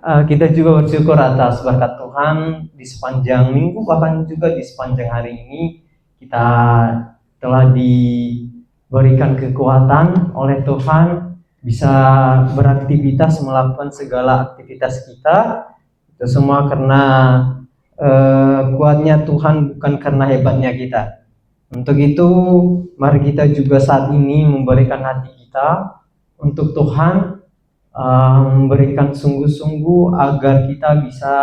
Kita juga bersyukur atas berkat Tuhan di sepanjang minggu, bahkan juga di sepanjang hari ini kita telah diberikan kekuatan oleh Tuhan bisa beraktivitas, melakukan segala aktivitas kita. Itu semua karena kuatnya Tuhan, bukan karena hebatnya kita. Untuk itu mari kita juga saat ini memberikan hati kita untuk Tuhan, memberikan sungguh-sungguh agar kita bisa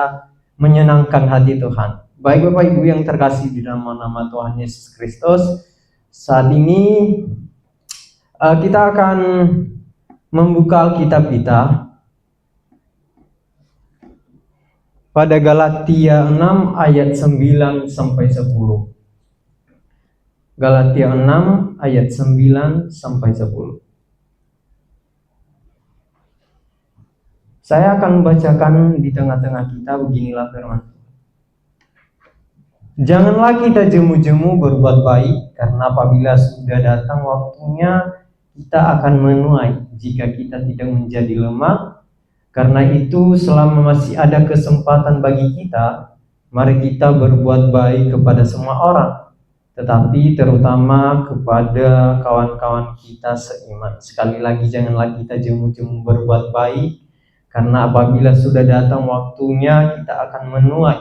menyenangkan hati Tuhan. Baik Bapak Ibu yang terkasih di dalam nama Tuhan Yesus Kristus, saat ini kita akan membuka Alkitab kita pada Galatia 6 ayat 9 sampai 10. Galatia 6 ayat 9 sampai 10. Saya akan membacakan di tengah-tengah kita. Beginilah firman. Janganlah kita jemu-jemu berbuat baik, karena apabila sudah datang waktunya kita akan menuai jika kita tidak menjadi lemah. Karena itu selama masih ada kesempatan bagi kita, mari kita berbuat baik kepada semua orang, tetapi terutama kepada kawan-kawan kita seiman. Sekali lagi, janganlah kita jemu-jemu berbuat baik, karena apabila sudah datang waktunya kita akan menuai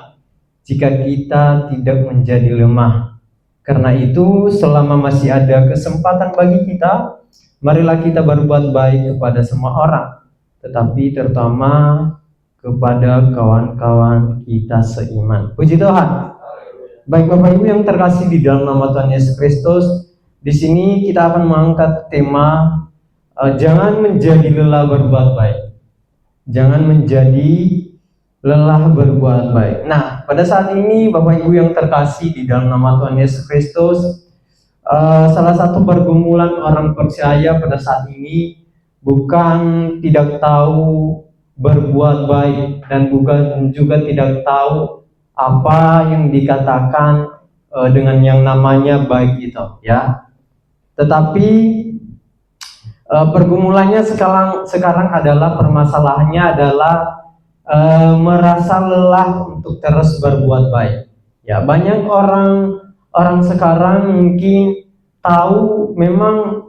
jika kita tidak menjadi lemah. Karena itu selama masih ada kesempatan bagi kita, marilah kita berbuat baik kepada semua orang, tetapi terutama kepada kawan-kawan kita seiman. Puji Tuhan. Baik Bapak Ibu yang terkasih di dalam nama Tuhan Yesus Kristus, di sini kita akan mengangkat tema jangan menjadi lelah berbuat baik. Jangan menjadi lelah berbuat baik. Nah, pada saat ini Bapak Ibu yang terkasih di dalam nama Tuhan Yesus Kristus, salah satu pergumulan orang percaya pada saat ini bukan tidak tahu berbuat baik dan bukan juga tidak tahu apa yang dikatakan dengan yang namanya baik itu, ya. Tetapi pergumulannya sekarang adalah, permasalahannya adalah merasa lelah untuk terus berbuat baik. Ya, banyak orang sekarang mungkin tahu memang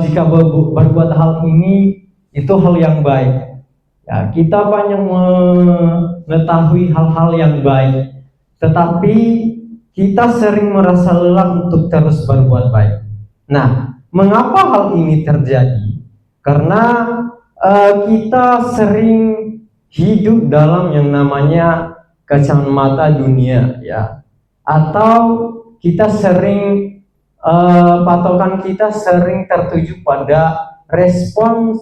jika berbuat hal ini itu hal yang baik. Ya, kita banyak mengetahui hal-hal yang baik, tetapi kita sering merasa lelah untuk terus berbuat baik. Nah, mengapa hal ini terjadi? Karena kita sering hidup dalam yang namanya kacamata dunia, ya, atau kita sering patokan kita sering tertuju pada respon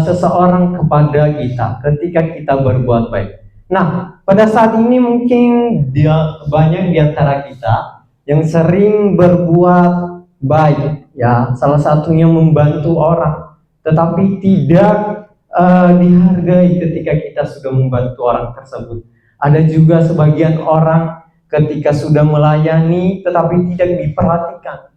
seseorang kepada kita ketika kita berbuat baik. Nah, pada saat ini mungkin banyak di antara kita yang sering berbuat baik, ya, salah satunya membantu orang, tetapi tidak dihargai ketika kita sudah membantu orang tersebut. Ada juga sebagian orang ketika sudah melayani tetapi tidak diperhatikan.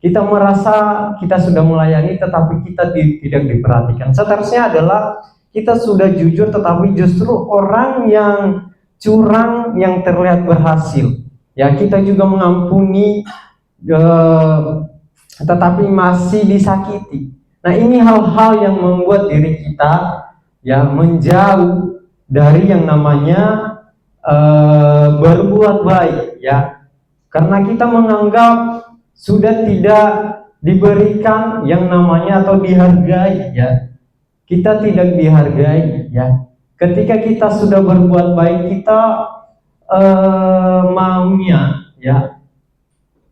Kita merasa kita sudah melayani tetapi kita tidak diperhatikan. Seterusnya adalah kita sudah jujur tetapi justru orang yang curang yang terlihat berhasil. Ya, kita juga mengampuni tetapi masih disakiti. Nah, ini hal-hal yang membuat diri kita, ya, menjauh dari yang namanya berbuat baik, ya, karena kita menganggap sudah tidak diberikan yang namanya atau dihargai, ya, kita tidak dihargai, ya. Ketika kita sudah berbuat baik, kita maunya, ya,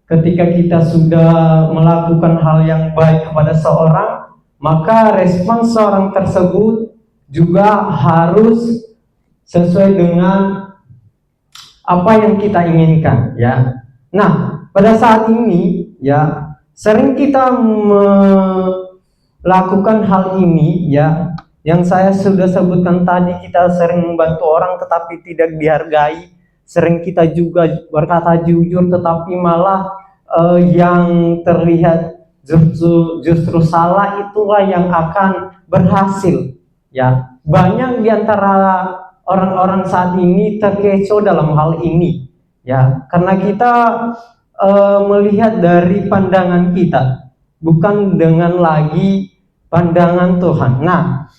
ketika kita sudah melakukan hal yang baik kepada seorang, maka respon seorang tersebut juga harus sesuai dengan apa yang kita inginkan, ya. Nah, pada saat ini, ya, sering kita melakukan hal ini, ya, yang saya sudah sebutkan tadi. Kita sering membantu orang tetapi tidak dihargai. Sering kita juga berkata jujur tetapi malah yang terlihat justru salah itulah yang akan berhasil. Ya, banyak di antara orang-orang saat ini terkecoh dalam hal ini. Ya, karena kita melihat dari pandangan kita, bukan dengan lagi pandangan Tuhan. Nah,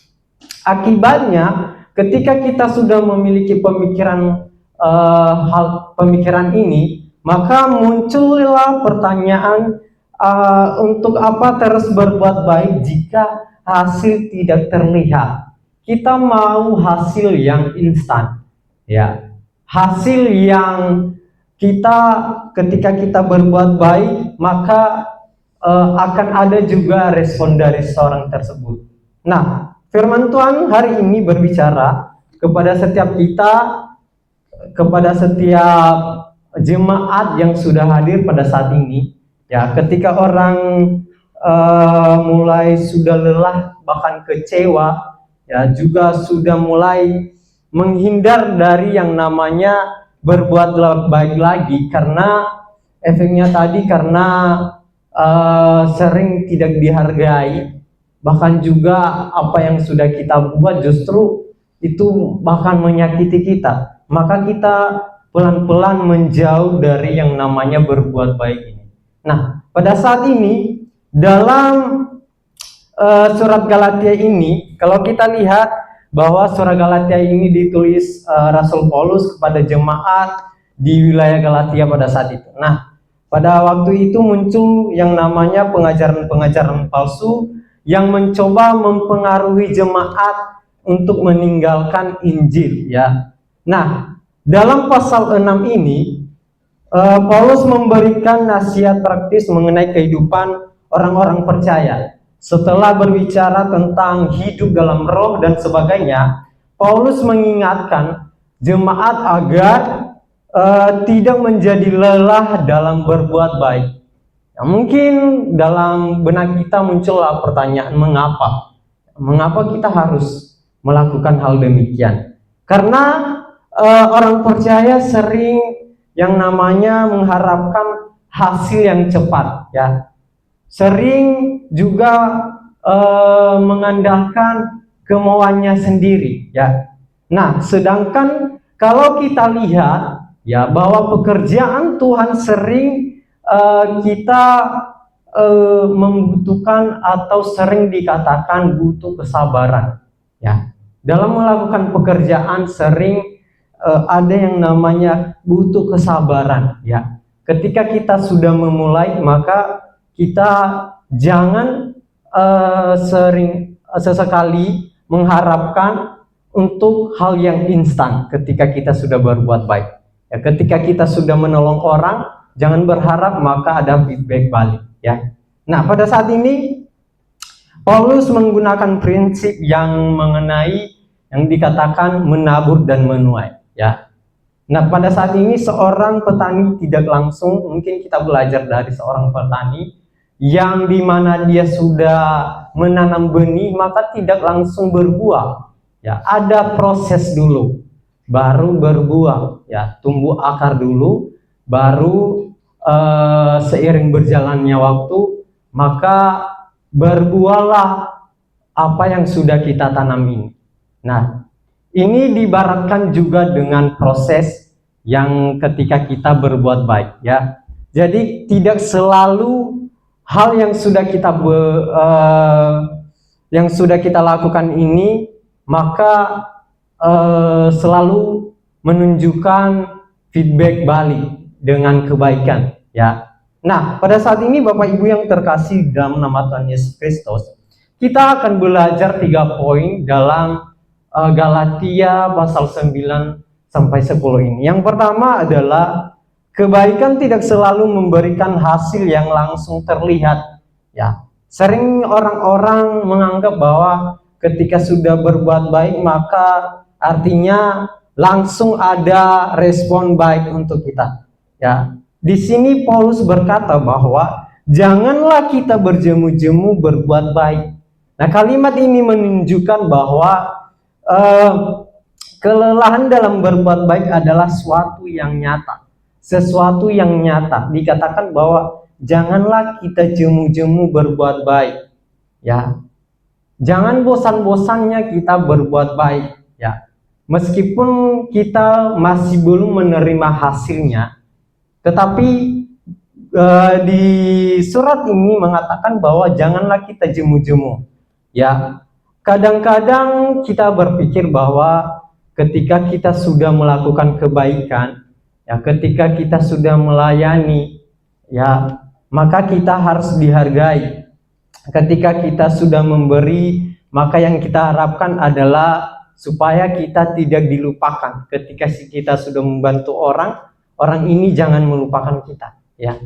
akibatnya ketika kita sudah memiliki pemikiran ini, maka muncullah pertanyaan, untuk apa terus berbuat baik jika hasil tidak terlihat? Kita mau hasil yang instan, ya. Hasil yang kita ketika kita berbuat baik, maka akan ada juga respon dari seorang tersebut. Nah, firman Tuhan hari ini berbicara kepada setiap kita, kepada setiap jemaat yang sudah hadir pada saat ini. Ya, ketika orang mulai sudah lelah, bahkan kecewa, ya juga sudah mulai menghindar dari yang namanya berbuat baik lagi, karena efeknya tadi, karena sering tidak dihargai, bahkan juga apa yang sudah kita buat justru itu bahkan menyakiti kita, maka kita pelan-pelan menjauh dari yang namanya berbuat baik ini. Nah, pada saat ini dalam surat Galatia ini, kalau kita lihat bahwa surat Galatia ini ditulis Rasul Paulus kepada jemaat di wilayah Galatia pada saat itu. Nah, pada waktu itu muncul yang namanya pengajaran-pengajaran palsu yang mencoba mempengaruhi jemaat untuk meninggalkan Injil, ya. Nah, dalam pasal 6 ini Paulus memberikan nasihat praktis mengenai kehidupan orang-orang percaya. Setelah berbicara tentang hidup dalam roh dan sebagainya, Paulus mengingatkan jemaat agar tidak menjadi lelah dalam berbuat baik. Ya, mungkin dalam benak kita muncullah pertanyaan, mengapa? Mengapa kita harus melakukan hal demikian? Karena orang percaya sering yang namanya mengharapkan hasil yang cepat, ya. Sering juga mengandalkan kemauannya sendiri, ya. Nah, sedangkan kalau kita lihat, ya, bahwa pekerjaan Tuhan sering kita membutuhkan atau sering dikatakan butuh kesabaran, ya. Dalam melakukan pekerjaan sering ada yang namanya butuh kesabaran, ya. Ketika kita sudah memulai, maka kita jangan sesekali mengharapkan untuk hal yang instan ketika kita sudah berbuat baik. Ya, ketika kita sudah menolong orang, jangan berharap maka ada feedback balik, ya. Nah, pada saat ini Paulus menggunakan prinsip yang mengenai yang dikatakan menabur dan menuai, ya. Nah, pada saat ini seorang petani tidak langsung, mungkin kita belajar dari seorang petani yang dimana dia sudah menanam benih, maka tidak langsung berbuah, ya. Ada proses dulu, baru berbuah, ya. Tumbuh akar dulu, baru seiring berjalannya waktu, maka berbuahlah apa yang sudah kita tanam ini. Nah, ini diibaratkan juga dengan proses yang ketika kita berbuat baik, ya. Jadi tidak selalu hal yang sudah kita lakukan ini maka selalu menunjukkan feedback balik dengan kebaikan, ya. Nah, pada saat ini Bapak Ibu yang terkasih dalam nama Tuhan Yesus Kristus, kita akan belajar 3 poin dalam Galatia pasal 9 sampai 10 ini. Yang pertama adalah kebaikan tidak selalu memberikan hasil yang langsung terlihat, ya. Sering orang-orang menganggap bahwa ketika sudah berbuat baik maka artinya langsung ada respon baik untuk kita, ya. Di sini Paulus berkata bahwa janganlah kita berjemu-jemu berbuat baik. Nah, kalimat ini menunjukkan bahwa kelelahan dalam berbuat baik adalah sesuatu yang nyata. Sesuatu yang nyata. Dikatakan bahwa janganlah kita jemu-jemu berbuat baik, ya. Jangan bosan-bosannya kita berbuat baik, ya. Meskipun kita masih belum menerima hasilnya, tetapi di surat ini mengatakan bahwa janganlah kita jemu-jemu, ya. Kadang-kadang kita berpikir bahwa ketika kita sudah melakukan kebaikan, ya, ketika kita sudah melayani, ya, maka kita harus dihargai. Ketika kita sudah memberi, maka yang kita harapkan adalah supaya kita tidak dilupakan. Ketika kita sudah membantu orang, orang ini jangan melupakan kita, ya.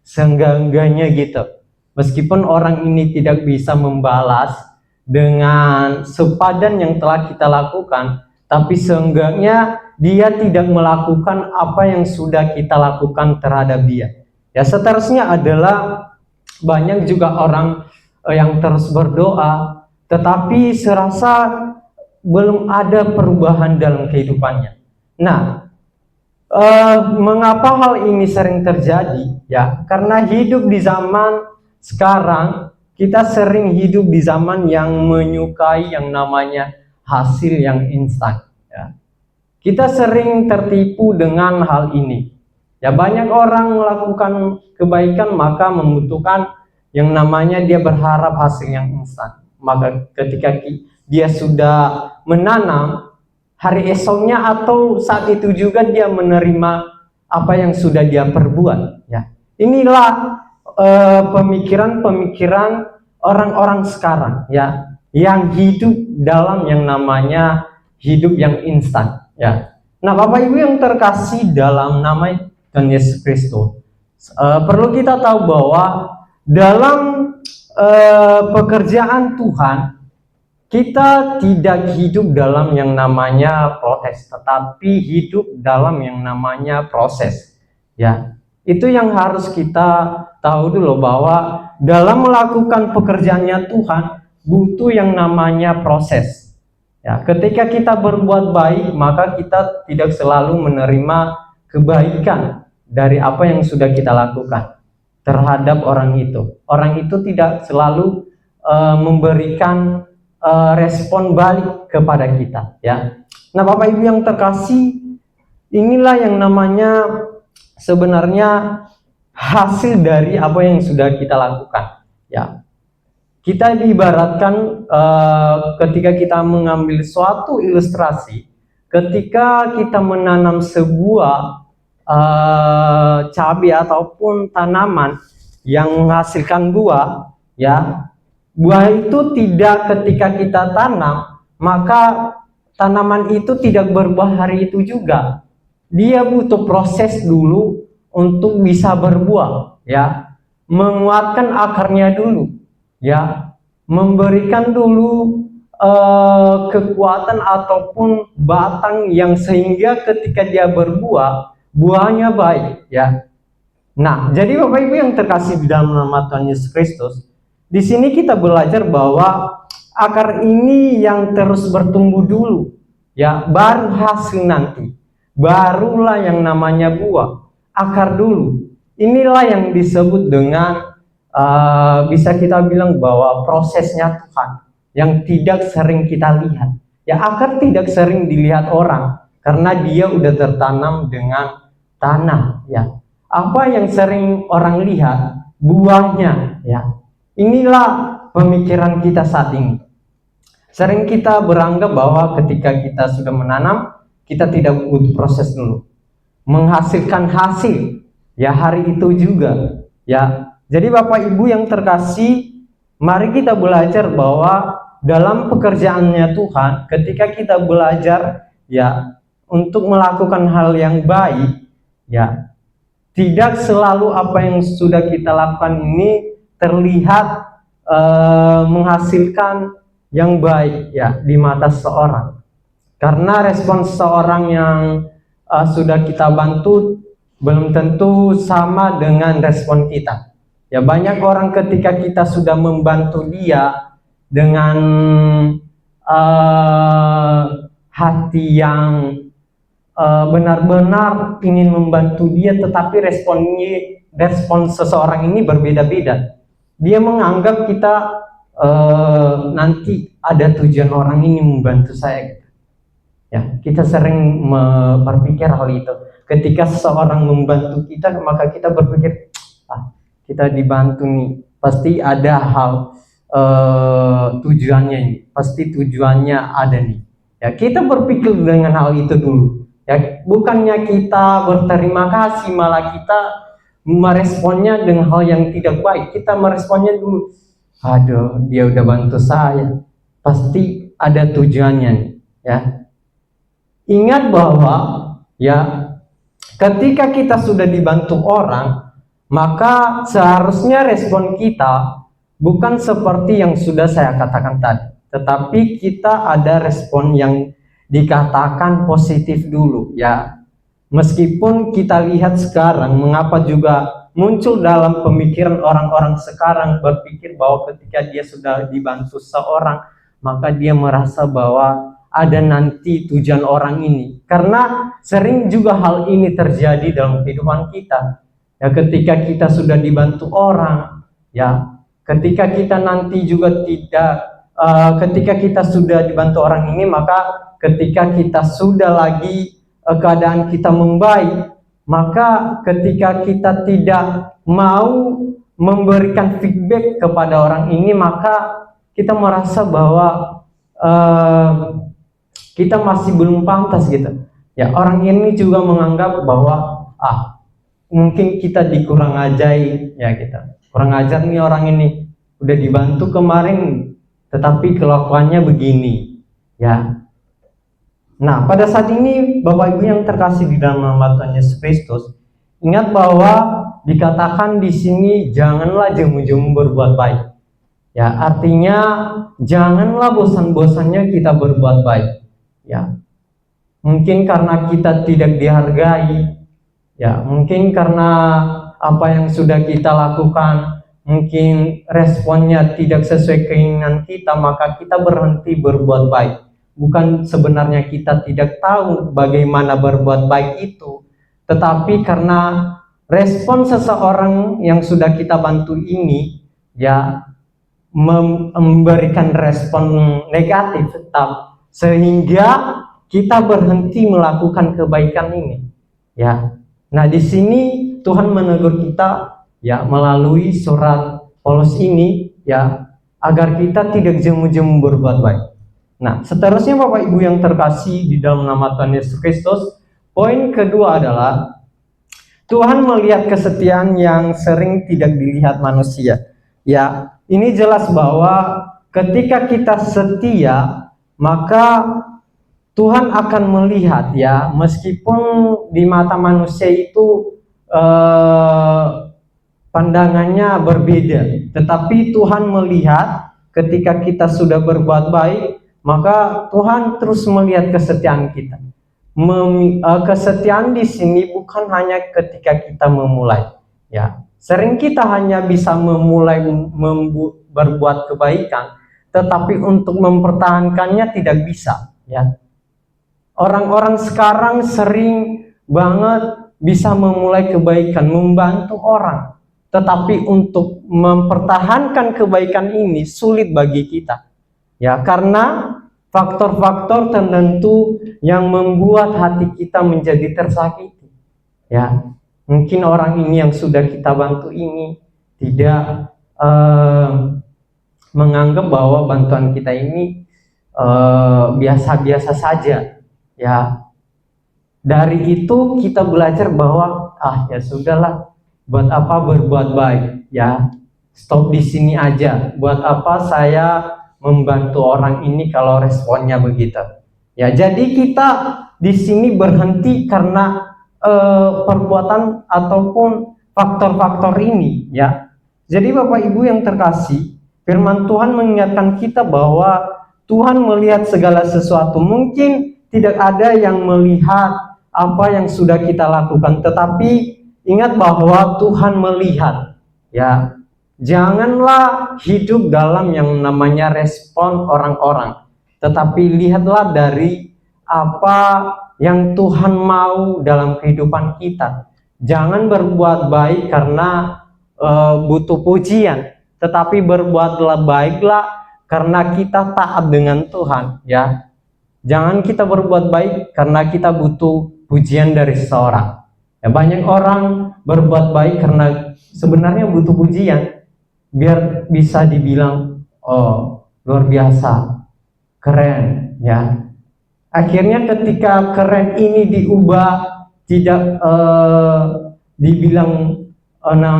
Seenggak-enggaknya gitu. Meskipun orang ini tidak bisa membalas dengan sepadan yang telah kita lakukan, tapi seenggaknya dia tidak melakukan apa yang sudah kita lakukan terhadap dia. Ya, seterusnya adalah banyak juga orang yang terus berdoa, tetapi serasa belum ada perubahan dalam kehidupannya. Nah, mengapa hal ini sering terjadi? Ya, karena hidup di zaman sekarang, kita sering hidup di zaman yang menyukai yang namanya hasil yang instan. Ya. Kita sering tertipu dengan hal ini. Ya, banyak orang melakukan kebaikan maka membutuhkan yang namanya dia berharap hasil yang instan. Maka ketika dia sudah menanam, hari esoknya atau saat itu juga dia menerima apa yang sudah dia perbuat. Ya, inilah pemikiran-pemikiran orang-orang sekarang, ya, yang hidup dalam yang namanya hidup yang instan. Ya. Nah, Bapak Ibu yang terkasih dalam nama Tuhan Yesus Kristus, perlu kita tahu bahwa dalam pekerjaan Tuhan, kita tidak hidup dalam yang namanya protes, tetapi hidup dalam yang namanya proses. Ya, itu yang harus kita tahu dulu, bahwa dalam melakukan pekerjaannya Tuhan butuh yang namanya proses. Ya, ketika kita berbuat baik, maka kita tidak selalu menerima kebaikan dari apa yang sudah kita lakukan terhadap orang itu. Orang itu tidak selalu memberikan respon balik kepada kita, ya. Nah, Bapak Ibu yang terkasih, inilah yang namanya sebenarnya hasil dari apa yang sudah kita lakukan, ya. Kita diibaratkan ketika kita mengambil suatu ilustrasi, ketika kita menanam sebuah cabai ataupun tanaman yang menghasilkan buah, ya, buah itu tidak ketika kita tanam maka tanaman itu tidak berbuah hari itu juga. Dia butuh proses dulu untuk bisa berbuah, ya, menguatkan akarnya dulu, ya, memberikan dulu kekuatan ataupun batang yang sehingga ketika dia berbuah, buahnya baik, ya. Nah, jadi Bapak Ibu yang terkasih di dalam nama Tuhan Yesus Kristus, di sini kita belajar bahwa akar ini yang terus bertumbuh dulu, ya, baru hasil nanti, barulah yang namanya buah. Akar dulu, inilah yang disebut dengan bisa kita bilang bahwa prosesnya Tuhan yang tidak sering kita lihat. Ya, akar tidak sering dilihat orang karena dia udah tertanam dengan tanah, ya. Apa yang sering orang lihat? Buahnya, ya. Inilah pemikiran kita saat ini. Sering kita beranggap bahwa ketika kita sudah menanam, kita tidak butuh proses dulu. Menghasilkan hasil, ya, hari itu juga, ya. Jadi Bapak Ibu yang terkasih, mari kita belajar bahwa dalam pekerjaannya Tuhan, ketika kita belajar, ya, untuk melakukan hal yang baik, ya, tidak selalu apa yang sudah kita lakukan ini terlihat menghasilkan yang baik, ya, di mata seseorang. Karena respon seseorang yang sudah kita bantu belum tentu sama dengan respon kita. Ya, banyak orang ketika kita sudah membantu dia dengan hati yang benar-benar ingin membantu dia, tetapi respon seseorang ini berbeda-beda. Dia menganggap kita nanti ada tujuan orang ini membantu saya. Ya, kita sering berpikir hal itu. Ketika seseorang membantu kita, maka kita berpikir, kita dibantu nih, pasti ada hal tujuannya ini, pasti tujuannya ada nih. Ya, kita berpikir dengan hal itu dulu. Ya, bukannya kita berterima kasih, malah kita meresponnya dengan hal yang tidak baik. Kita meresponnya dulu, aduh, dia udah bantu saya, pasti ada tujuannya nih. Ya, ingat bahwa ya, ketika kita sudah dibantu orang, maka seharusnya respon kita bukan seperti yang sudah saya katakan tadi, tetapi kita ada respon yang dikatakan positif dulu ya. Meskipun kita lihat sekarang, mengapa juga muncul dalam pemikiran orang-orang sekarang berpikir bahwa ketika dia sudah dibantu seorang, maka dia merasa bahwa ada nanti tujuan orang ini. Karena sering juga hal ini terjadi dalam kehidupan kita. Ya, ketika kita sudah dibantu orang, ya, ketika kita nanti juga tidak, ketika kita sudah dibantu orang ini, maka ketika kita sudah lagi keadaan kita membaik, maka ketika kita tidak mau memberikan feedback kepada orang ini, maka kita merasa bahwa kita masih belum pantas gitu. Ya, orang ini juga menganggap bahwa mungkin kita dikurang ajai, ya kita kurang ajar nih orang ini, udah dibantu kemarin tetapi kelakuannya begini ya. Nah, pada saat ini Bapak Ibu yang terkasih di dalam nama Tuhan Yesus Kristus, ingat bahwa dikatakan di sini janganlah jemu-jemu berbuat baik. Ya, artinya janganlah bosan-bosannya kita berbuat baik. Ya, mungkin karena kita tidak dihargai, ya, mungkin karena apa yang sudah kita lakukan, mungkin responnya tidak sesuai keinginan kita, maka kita berhenti berbuat baik. Bukan sebenarnya kita tidak tahu bagaimana berbuat baik itu, tetapi karena respon seseorang yang sudah kita bantu ini, ya, memberikan respon negatif tetap, sehingga kita berhenti melakukan kebaikan ini. Ya, nah di sini Tuhan menegur kita ya melalui surat Paulus ini ya, agar kita tidak jemu-jemu berbuat baik. Nah, seterusnya Bapak Ibu yang terkasih di dalam nama Tuhan Yesus Kristus, poin kedua adalah Tuhan melihat kesetiaan yang sering tidak dilihat manusia. Ya, ini jelas bahwa ketika kita setia, maka Tuhan akan melihat ya, meskipun di mata manusia itu pandangannya berbeda, tetapi Tuhan melihat ketika kita sudah berbuat baik, maka Tuhan terus melihat kesetiaan kita. Kesetiaan di sini bukan hanya ketika kita memulai, ya. Sering kita hanya bisa memulai berbuat kebaikan, tetapi untuk mempertahankannya tidak bisa, ya. Orang-orang sekarang sering banget bisa memulai kebaikan, membantu orang, tetapi untuk mempertahankan kebaikan ini sulit bagi kita. Ya, karena faktor-faktor tertentu yang membuat hati kita menjadi tersakiti. Ya, mungkin orang ini yang sudah kita bantu ini tidak menganggap bahwa bantuan kita ini biasa-biasa saja. Ya, dari itu kita belajar bahwa ya sudahlah, buat apa berbuat baik, ya stop di sini aja. Buat apa saya membantu orang ini kalau responnya begitu. Ya, jadi kita di sini berhenti karena perbuatan ataupun faktor-faktor ini, ya. Jadi Bapak Ibu yang terkasih, firman Tuhan mengingatkan kita bahwa Tuhan melihat segala sesuatu. Mungkin tidak ada yang melihat apa yang sudah kita lakukan, tetapi ingat bahwa Tuhan melihat, ya. Janganlah hidup dalam yang namanya respon orang-orang, tetapi lihatlah dari apa yang Tuhan mau dalam kehidupan kita. Jangan berbuat baik karena butuh pujian, tetapi berbuatlah baiklah karena kita taat dengan Tuhan, ya. Jangan kita berbuat baik karena kita butuh pujian dari seseorang. Ya, banyak orang berbuat baik karena sebenarnya butuh pujian, biar bisa dibilang, oh luar biasa, keren, ya. Akhirnya ketika keren ini diubah, tidak dibilang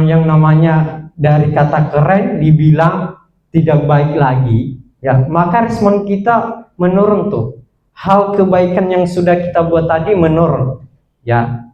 yang namanya dari kata keren dibilang tidak baik lagi, ya, maka respon kita menurun tuh. Hal kebaikan yang sudah kita buat tadi menurun, ya,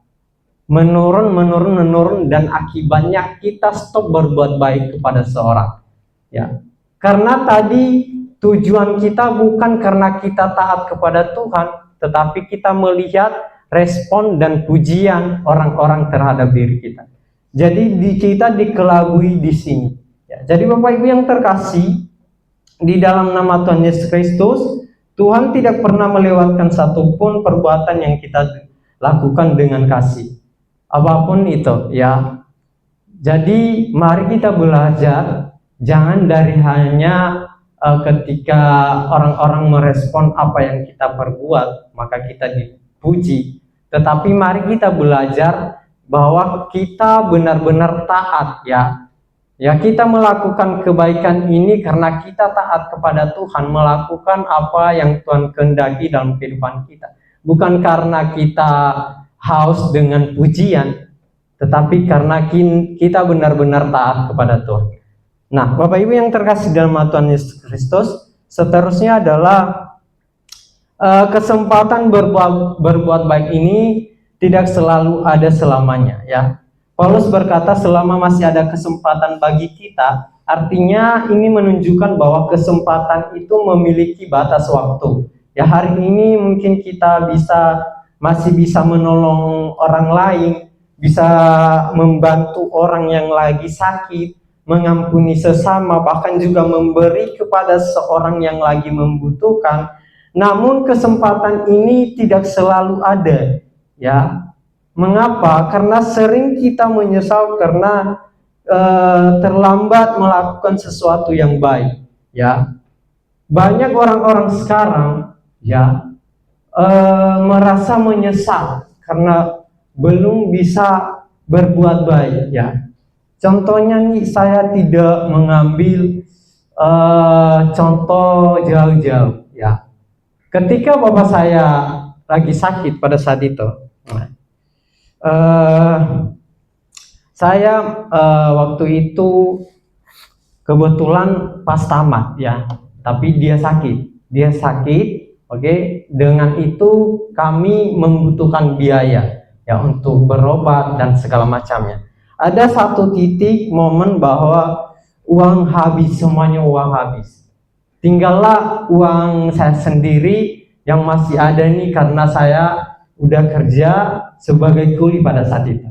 menurun, dan akibatnya kita stop berbuat baik kepada seorang, ya, karena tadi tujuan kita bukan karena kita taat kepada Tuhan, tetapi kita melihat respon dan pujian orang-orang terhadap diri kita. Jadi kita dikelabui di sini. Ya, jadi Bapak Ibu yang terkasih, di dalam nama Tuhan Yesus Kristus, Tuhan tidak pernah melewatkan satupun perbuatan yang kita lakukan dengan kasih. Apapun itu, ya. Jadi mari kita belajar, jangan dari hanya ketika orang-orang merespon apa yang kita perbuat, maka kita dipuji. Tetapi mari kita belajar bahwa kita benar-benar taat, ya. Ya, kita melakukan kebaikan ini karena kita taat kepada Tuhan, melakukan apa yang Tuhan kehendaki dalam kehidupan kita. Bukan karena kita haus dengan pujian, tetapi karena kita benar-benar taat kepada Tuhan. Nah, Bapak Ibu yang terkasih dalam Tuhan Yesus Kristus, seterusnya adalah kesempatan berbuat baik ini tidak selalu ada selamanya, ya. Paulus berkata selama masih ada kesempatan bagi kita, artinya ini menunjukkan bahwa kesempatan itu memiliki batas waktu. Ya, hari ini mungkin kita masih bisa menolong orang lain, bisa membantu orang yang lagi sakit, mengampuni sesama, bahkan juga memberi kepada seorang yang lagi membutuhkan. Namun kesempatan ini tidak selalu ada, ya. Mengapa? Karena sering kita menyesal karena terlambat melakukan sesuatu yang baik, ya. Banyak orang-orang sekarang, ya, merasa menyesal karena belum bisa berbuat baik, ya. Contohnya nih, saya tidak mengambil contoh jauh-jauh, ya. Ketika bapak saya lagi sakit pada saat itu, saya waktu itu kebetulan pas tamat, ya, tapi dia sakit, oke. Dengan itu kami membutuhkan biaya, ya, untuk berobat dan segala macamnya. Ada satu titik momen bahwa uang habis, semuanya uang habis. Tinggallah uang saya sendiri yang masih ada nih karena saya udah kerja sebagai kuli pada saat itu.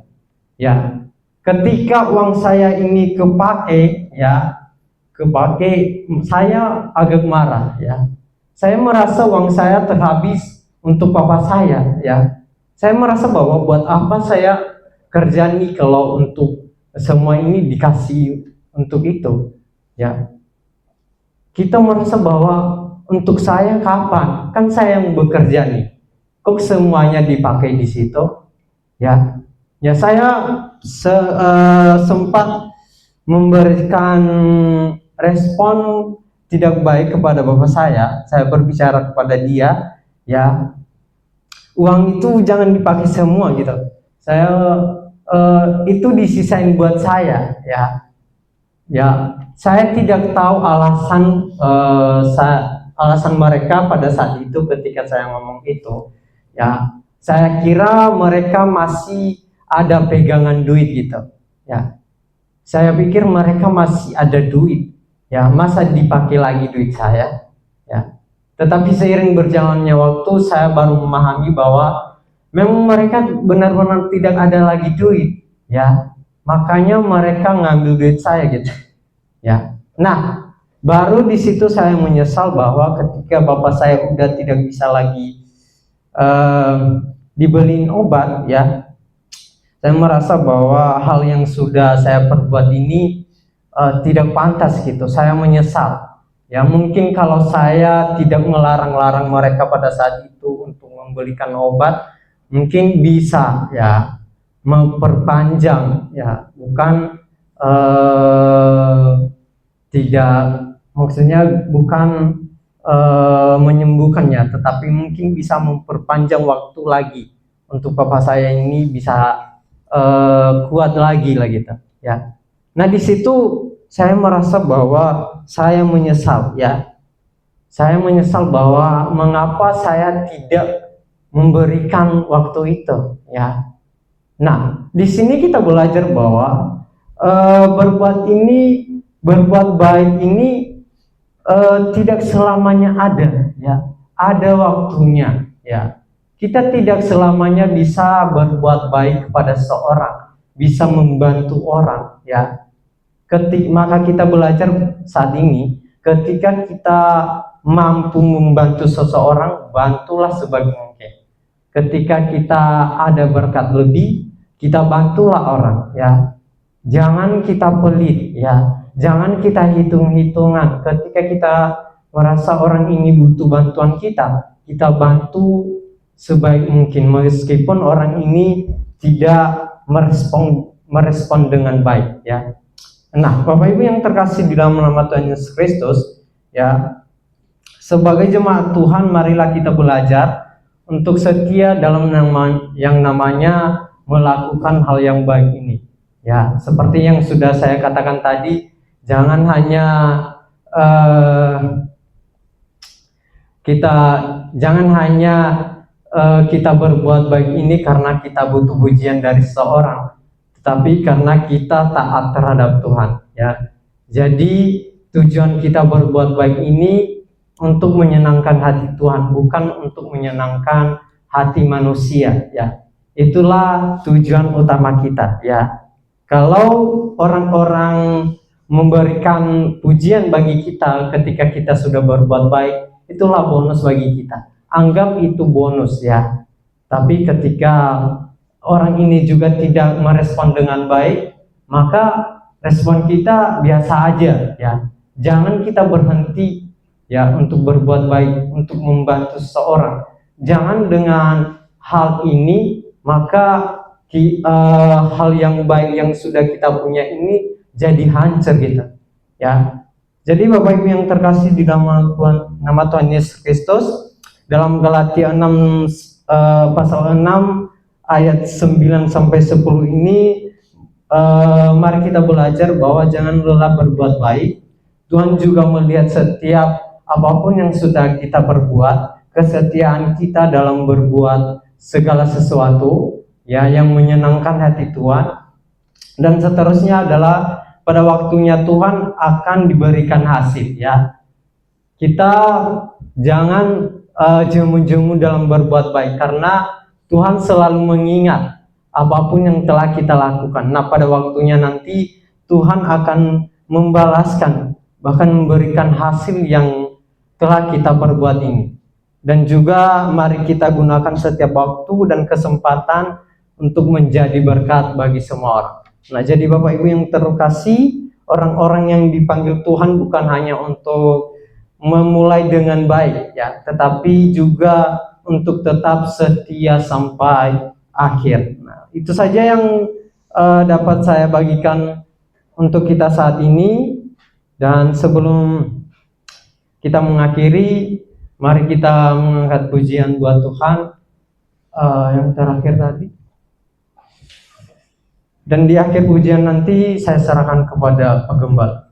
Ya, ketika uang saya ini kepake, saya agak marah, ya. Saya merasa uang saya terhabis untuk papa saya, ya. Saya merasa bahwa buat apa saya kerja nih kalau untuk semua ini dikasih untuk itu, ya. Kita merasa bahwa untuk saya kapan? Kan saya yang bekerja nih. Kok semuanya dipakai di situ? Ya, ya, saya sempat memberikan respon tidak baik kepada bapak saya. Saya berbicara kepada dia, ya, uang itu jangan dipakai semua gitu. Saya itu disisain buat saya, ya. Ya, saya tidak tahu alasan mereka pada saat itu ketika saya ngomong itu. Ya, saya kira mereka masih ada pegangan duit gitu. Ya, saya pikir mereka masih ada duit. Ya, masa dipakai lagi duit saya? Ya, tetapi seiring berjalannya waktu, saya baru memahami bahwa memang mereka benar-benar tidak ada lagi duit. Ya, makanya mereka ngambil duit saya gitu. Ya, nah, baru di situ saya menyesal bahwa ketika bapak saya udah tidak bisa lagi dibeliin obat, ya, saya merasa bahwa hal yang sudah saya perbuat ini tidak pantas gitu. Saya menyesal. Ya mungkin kalau saya tidak melarang-larang mereka pada saat itu untuk membelikan obat, mungkin bisa ya memperpanjang ya, bukan tidak, maksudnya bukan menyembuhkannya, tetapi mungkin bisa memperpanjang waktu lagi untuk papa saya ini bisa kuat lagi lah gitu ya. Nah di situ saya merasa bahwa saya menyesal ya. Saya menyesal bahwa mengapa saya tidak memberikan waktu itu ya. Nah di sini kita belajar bahwa berbuat baik ini tidak selamanya ada ya, ada waktunya ya. Kita tidak selamanya bisa berbuat baik kepada seorang, bisa membantu orang ya. Maka kita belajar saat ini, ketika kita mampu membantu seseorang, bantulah sebagai mungkin. Ketika kita ada berkat lebih, kita bantulah orang ya. Jangan kita pelit ya, jangan kita hitung-hitungan. Ketika kita merasa orang ini butuh bantuan kita bantu sebaik mungkin, meskipun orang ini tidak merespon dengan baik ya. Nah, Bapak Ibu yang terkasih di dalam nama Tuhan Yesus Kristus ya, sebagai jemaat Tuhan, marilah kita belajar untuk setia dalam yang namanya melakukan hal yang baik ini. Ya, seperti yang sudah saya katakan tadi, jangan hanya kita berbuat baik ini karena kita butuh pujian dari seseorang, tetapi karena kita taat terhadap Tuhan. Ya, jadi tujuan kita berbuat baik ini untuk menyenangkan hati Tuhan, bukan untuk menyenangkan hati manusia. Ya, itulah tujuan utama kita. Ya. Kalau orang-orang memberikan pujian bagi kita ketika kita sudah berbuat baik, itulah bonus bagi kita. Anggap itu bonus ya. Tapi ketika orang ini juga tidak merespon dengan baik, maka respon kita biasa aja ya. Jangan kita berhenti ya untuk berbuat baik, untuk membantu seseorang. Jangan dengan hal ini maka hal yang baik yang sudah kita punya ini jadi hancur gitu ya. Jadi Bapak Ibu yang terkasih di nama Tuhan Yesus Kristus, dalam Galatia 6 pasal 6 ayat 9 sampai 10 ini mari kita belajar bahwa jangan lelah berbuat baik. Tuhan juga melihat setiap apapun yang sudah kita perbuat, kesetiaan kita dalam berbuat segala sesuatu ya yang menyenangkan hati Tuhan, dan seterusnya adalah pada waktunya Tuhan akan diberikan hasil ya. Kita jangan jemu-jemu dalam berbuat baik, karena Tuhan selalu mengingat apapun yang telah kita lakukan. Nah pada waktunya nanti Tuhan akan membalaskan, bahkan memberikan hasil yang telah kita perbuat ini. Dan juga mari kita gunakan setiap waktu dan kesempatan untuk menjadi berkat bagi semua orang. Nah jadi Bapak Ibu yang terkasih, orang-orang yang dipanggil Tuhan bukan hanya untuk memulai dengan baik ya, tetapi juga untuk tetap setia sampai akhir. Nah itu saja yang dapat saya bagikan untuk kita saat ini. Dan sebelum kita mengakhiri, mari kita mengangkat pujian buat Tuhan yang terakhir tadi. Dan di akhir pujian nanti saya serahkan kepada penggembala.